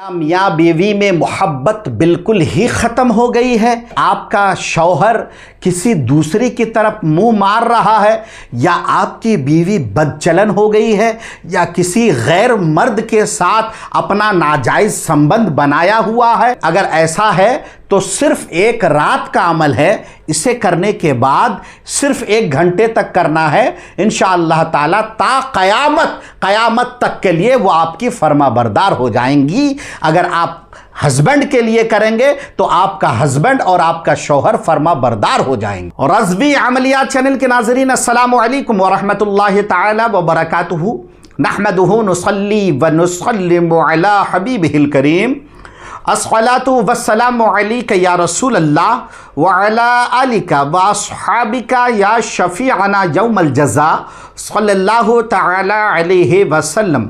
क्या मियाँ बीवी में मोहब्बत बिल्कुल ही ख़त्म हो गई है? आपका शौहर किसी दूसरी की तरफ मुंह मार रहा है, या आपकी बीवी बदचलन हो गई है, या किसी गैर मर्द के साथ अपना नाजायज़ संबंध बनाया हुआ है? अगर ऐसा है तो सिर्फ एक रात का अमल है। इसे करने के बाद सिर्फ 1 घंटे तक करना है। इंशाअल्लाह ताला ता क़यामत तक के लिए वो आपकी फर्माबरदार हो जाएंगी। अगर आप हस्बैंड के लिए करेंगे तो आपका हस्बैंड और आपका शौहर फर्मा बरदार हो जाएंगे। और रज़वी अमलियात चैनल के नाज़रीन, अस्सलामु अलैकुम व रहमतुल्लाहि ताला व बरकातुहू। नहमदुहू नुसल्ली व नुसल्लिमु अला हबीबिहिल करीम। अस्सलातु वस्सलामु अलैका या रसूल अल्लाह व अला आलिका व अस्हाबिका या शफीअना यौमल जज़ा सल्लल्लाहु तआला अलैहि वसल्लम।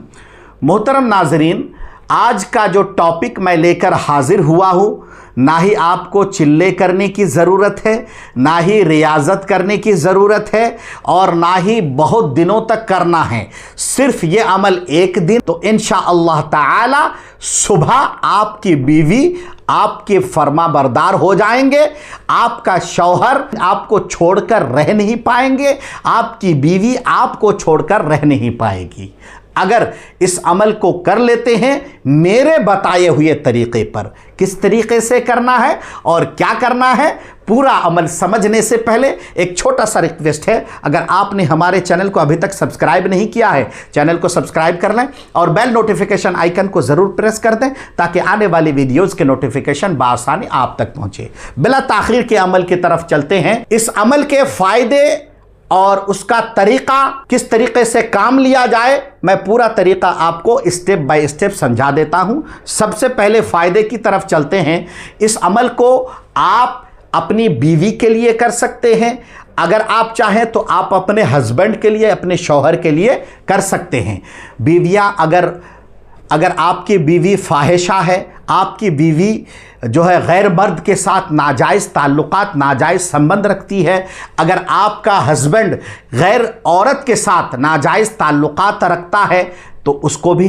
मोहतरम नाज़रीन, आज का जो टॉपिक मैं लेकर हाजिर हुआ हूँ, ना ही आपको चिल्ले करने की ज़रूरत है, ना ही रियाज़त करने की ज़रूरत है, और ना ही बहुत दिनों तक करना है। सिर्फ ये अमल 1 दिन, तो इंशाअल्लाह ताला सुबह आपकी बीवी आपके फर्माबरदार हो जाएंगे। आपका शौहर आपको छोड़कर रह नहीं पाएंगे, आपकी बीवी आपको छोड़कर रह नहीं पाएगी। अगर इस अमल को कर लेते हैं मेरे बताए हुए तरीके पर, किस तरीके से करना है और क्या करना है, पूरा अमल समझने से पहले एक छोटा सा रिक्वेस्ट है। अगर आपने हमारे चैनल को अभी तक सब्सक्राइब नहीं किया है, चैनल को सब्सक्राइब कर लें और बेल नोटिफिकेशन आइकन को ज़रूर प्रेस कर दें, ताकि आने वाली वीडियोज़ के नोटिफिकेशन बआसानी आप तक पहुँचे। बिला ताख़ीर के अमल की तरफ चलते हैं। इस अमल के फ़ायदे और उसका तरीका, किस तरीके से काम लिया जाए, मैं पूरा तरीका आपको स्टेप बाय स्टेप समझा देता हूं। सबसे पहले फ़ायदे की तरफ चलते हैं। इस अमल को आप अपनी बीवी के लिए कर सकते हैं। अगर आप चाहें तो आप अपने हस्बैंड के लिए, अपने शौहर के लिए कर सकते हैं। बीवियां अगर आपकी बीवी फाहिशा है, आपकी बीवी जो है गैर मर्द के साथ नाजायज़ ताल्लुकात, नाजायज़ संबंध रखती है, अगर आपका हस्बैंड गैर औरत के साथ नाजायज़ ताल्लुकात रखता है, तो उसको भी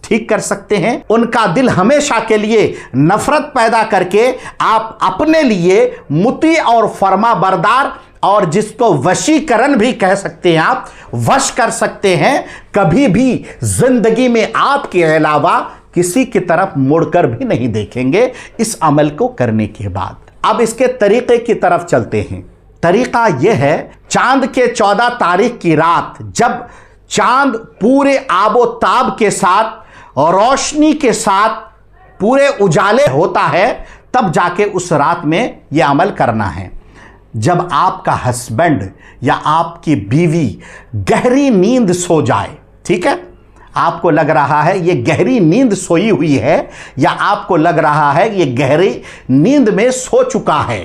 ठीक कर सकते हैं। उनका दिल हमेशा के लिए नफ़रत पैदा करके आप अपने लिए मुती और फर्मा बरदार, और जिसको वशीकरण भी कह सकते हैं, आप वश कर सकते हैं। कभी भी जिंदगी में आपके अलावा किसी की तरफ मुड़कर भी नहीं देखेंगे इस अमल को करने के बाद। अब इसके तरीके की तरफ चलते हैं। तरीका यह है, चांद के 14 तारीख की रात जब चांद पूरे आबोताब के साथ और रोशनी के साथ पूरे उजाले होता है, तब जाके उस रात में यह अमल करना है। जब आपका हस्बैंड या आपकी बीवी गहरी नींद सो जाए, ठीक है, आपको लग रहा है ये गहरी नींद सोई हुई है, या आपको लग रहा है ये गहरी नींद में सो चुका है,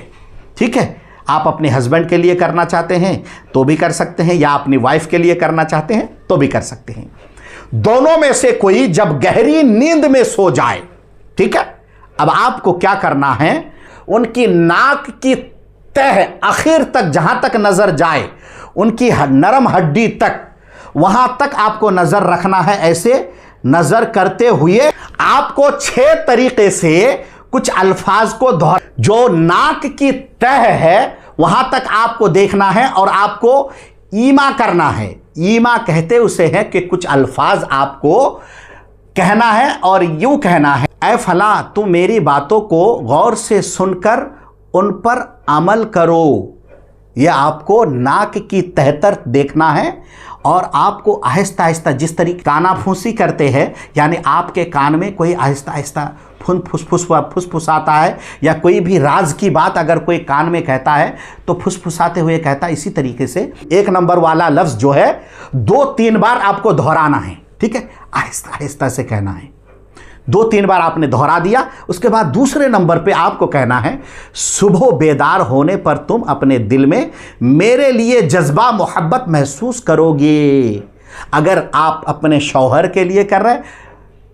ठीक है, आप अपने हस्बैंड के लिए करना चाहते हैं तो भी कर सकते हैं, या अपनी वाइफ के लिए करना चाहते हैं तो भी कर सकते हैं। दोनों में से कोई जब गहरी नींद में सो जाए, ठीक है, अब आपको क्या करना है, उनकी नाक की तह आखिर तक, जहां तक नजर जाए, उनकी नरम हड्डी तक, वहां तक आपको नजर रखना है। ऐसे नजर करते हुए आपको 6 तरीके से कुछ अल्फाज को दोहरा, जो नाक की तह है वहां तक आपको देखना है और आपको ईमा करना है। ईमा कहते उसे है कि कुछ अल्फाज आपको कहना है और यूं कहना है, ऐ फला तू मेरी बातों को गौर से सुनकर उन पर अमल करो। यह आपको नाक की तह तक देखना है और आपको आहिस्ता आहिस्ता, जिस तरीके काना फूंसी करते हैं, यानी आपके कान में कोई आहिस्ता आहिस्ता फुसफुसाता है, या कोई भी राज की बात अगर कोई कान में कहता है तो फुसफुसाते हुए कहता है, इसी तरीके से 1 नंबर वाला लफ्ज़ जो है 2-3 बार आपको दोहराना है, ठीक है, आहिस्ता आहिस्ता से कहना है। 2-3 बार आपने दोहरा दिया, उसके बाद दूसरे नंबर पे आपको कहना है, सुबह बेदार होने पर तुम अपने दिल में मेरे लिए जज्बा मोहब्बत महसूस करोगे। अगर आप अपने शौहर के लिए कर रहे हैं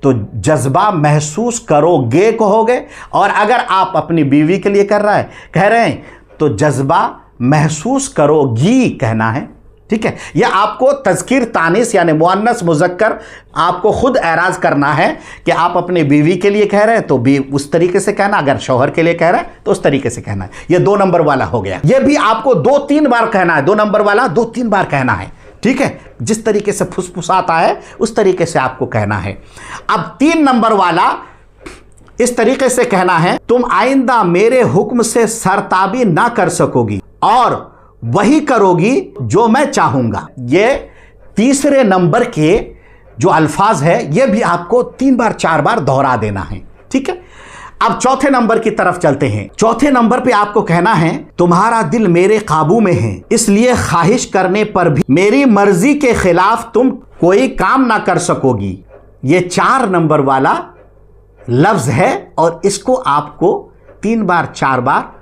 तो जज्बा महसूस करोगे कहोगे, और अगर आप अपनी बीवी के लिए कह रहे हैं तो जज्बा महसूस करोगी कहना है, ठीक है। यह आपको तज़कीर तानिस यानी मुअन्नस मुज़क्कर आपको खुद एराज करना है कि आप अपनी बीवी के लिए कह रहे हैं तो भी उस तरीके से कहना, अगर शौहर के लिए कह रहे हैं तो उस तरीके से कहना है। यह 2 नंबर वाला हो गया। यह भी आपको 2-3 बार कहना है। 2 नंबर वाला 2-3 बार कहना है, ठीक है। जिस तरीके से फुसफुसाता है उस तरीके से आपको कहना है। अब 3 नंबर वाला इस तरीके से कहना है, तुम आइंदा मेरे हुक्म से सरताबी ना कर सकोगी और वही करोगी जो मैं चाहूंगा। ये तीसरे नंबर के जो अल्फाज है ये भी आपको 3 बार 4 बार दोहरा देना है, ठीक है। अब चौथे नंबर की तरफ चलते हैं। चौथे नंबर पे आपको कहना है, तुम्हारा दिल मेरे काबू में है, इसलिए ख्वाहिश करने पर भी मेरी मर्जी के खिलाफ तुम कोई काम ना कर सकोगी। ये 4 नंबर वाला लफ्ज है और इसको आपको 3 बार 4 बार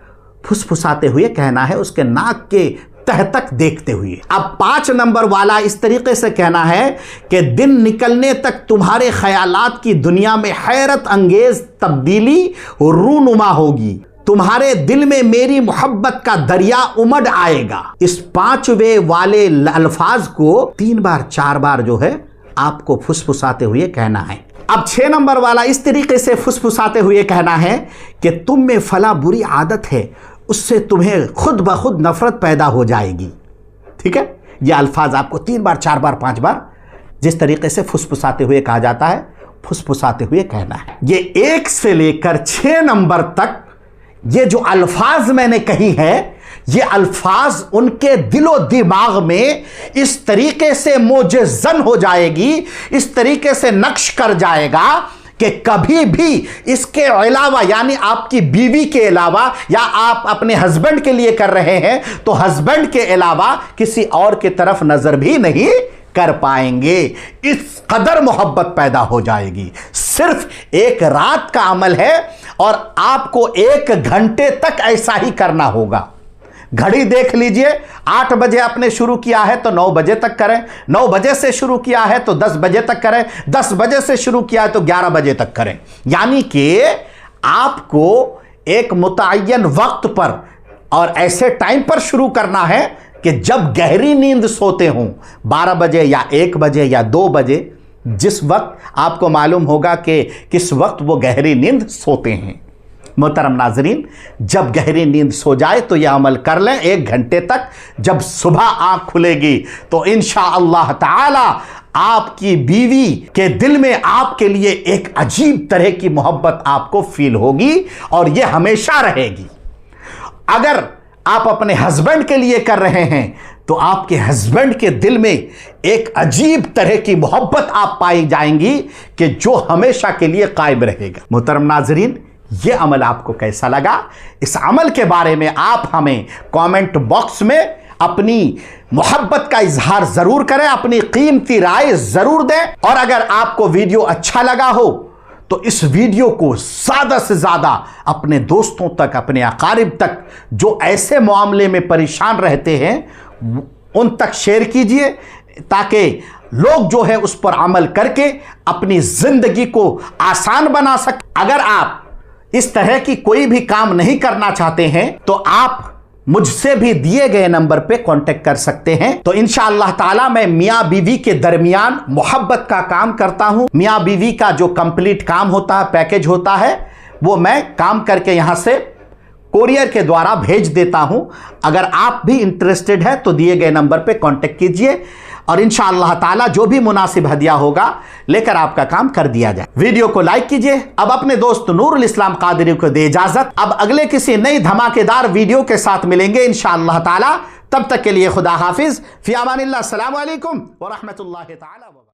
फुसफुसाते हुए कहना है, उसके नाक के तह तक देखते हुए। अब 5 नंबर वाला इस तरीके से कहना है कि दिन निकलने तक तुम्हारे ख्यालात की दुनिया में हैरत अंगेज तब्दीली रूनुमा होगी, तुम्हारे दिल में मेरी मोहब्बत का दरिया उमड़ आएगा। इस 5वें वाले अल्फाज को 3 बार 4 बार जो है आपको फुसफुसाते हुए कहना है। अब 6 नंबर वाला इस तरीके से फुसफुसाते हुए कहना है कि तुम में फला बुरी आदत है, उससे तुम्हें खुद ब खुद नफरत पैदा हो जाएगी, ठीक है। यह अल्फाज आपको 3 बार 4 बार 5 बार जिस तरीके से फुसफुसाते हुए कहा जाता है फुसफुसाते हुए कहना है। ये 1 से लेकर 6 नंबर तक ये जो अल्फाज मैंने कही है ये अल्फाज उनके दिलो दिमाग में इस तरीके से मोजज़न हो जाएगी, इस तरीके से नक्श कर जाएगा कि कभी भी इसके अलावा यानी आपकी बीवी के अलावा या आप अपने हस्बैंड के लिए कर रहे हैं तो हस्बैंड के अलावा किसी और की तरफ नजर भी नहीं कर पाएंगे। इस कदर मोहब्बत पैदा हो जाएगी। सिर्फ 1 रात का अमल है और आपको 1 घंटे तक ऐसा ही करना होगा। घड़ी देख लीजिए, 8 बजे आपने शुरू किया है तो 9 बजे तक करें, 9 बजे से शुरू किया है तो 10 बजे तक करें, 10 बजे से शुरू किया है तो 11 बजे तक करें। यानी कि आपको एक मुतय्यन वक्त पर और ऐसे टाइम पर शुरू करना है कि जब गहरी नींद सोते हों, 12 बजे या 1 बजे या 2 बजे, जिस वक्त आपको मालूम होगा कि किस वक्त वो गहरी नींद सोते हैं। मोहतरम नाजरीन, जब गहरी नींद सो जाए तो यह अमल कर लें 1 घंटे तक। जब सुबह आंख खुलेगी तो इंशाअल्लाह ताला आपकी बीवी के दिल में आपके लिए एक अजीब तरह की मोहब्बत आपको फील होगी और यह हमेशा रहेगी। अगर आप अपने हस्बैंड के लिए कर रहे हैं तो आपके हस्बैंड के दिल में एक अजीब तरह की मोहब्बत आप पाई जाएंगी कि जो हमेशा के लिए कायम रहेगा। मोहतरम नाजरीन, यह अमल आपको कैसा लगा? इस अमल के बारे में आप हमें कमेंट बॉक्स में अपनी मोहब्बत का इजहार जरूर करें, अपनी कीमती राय जरूर दें। और अगर आपको वीडियो अच्छा लगा हो तो इस वीडियो को ज़्यादा से ज़्यादा अपने दोस्तों तक, अपने अकारिब तक जो ऐसे मामले में परेशान रहते हैं उन तक शेयर कीजिए ताकि लोग जो है उस पर अमल करके अपनी ज़िंदगी को आसान बना सकें। अगर आप इस तरह की कोई भी काम नहीं करना चाहते हैं तो आप मुझसे भी दिए गए नंबर पे कांटेक्ट कर सकते हैं। तो इंशाअल्लाह ताला मैं मियाँ बीवी के दरमियान मोहब्बत का काम करता हूं। मियाँ बीवी का जो कंप्लीट काम होता है, पैकेज होता है, वो मैं काम करके यहां से कोरियर के द्वारा भेज देता हूं। अगर आप भी इंटरेस्टेड है तो दिए गए नंबर पे कांटेक्ट कीजिए और इंशाअल्लाह ताला जो भी मुनासिब हदिया होगा लेकर आपका काम कर दिया जाए। वीडियो को लाइक कीजिए। अब अपने दोस्त नूरुल इस्लाम कादरी को दे इजाजत। अब अगले किसी नई धमाकेदार वीडियो के साथ मिलेंगे इंशाअल्लाह ताला। तब तक के लिए खुदा हाफिज, फी अमानिल्लाह, अस्सलामु अलैकुम व रहमतुल्लाहि ताला।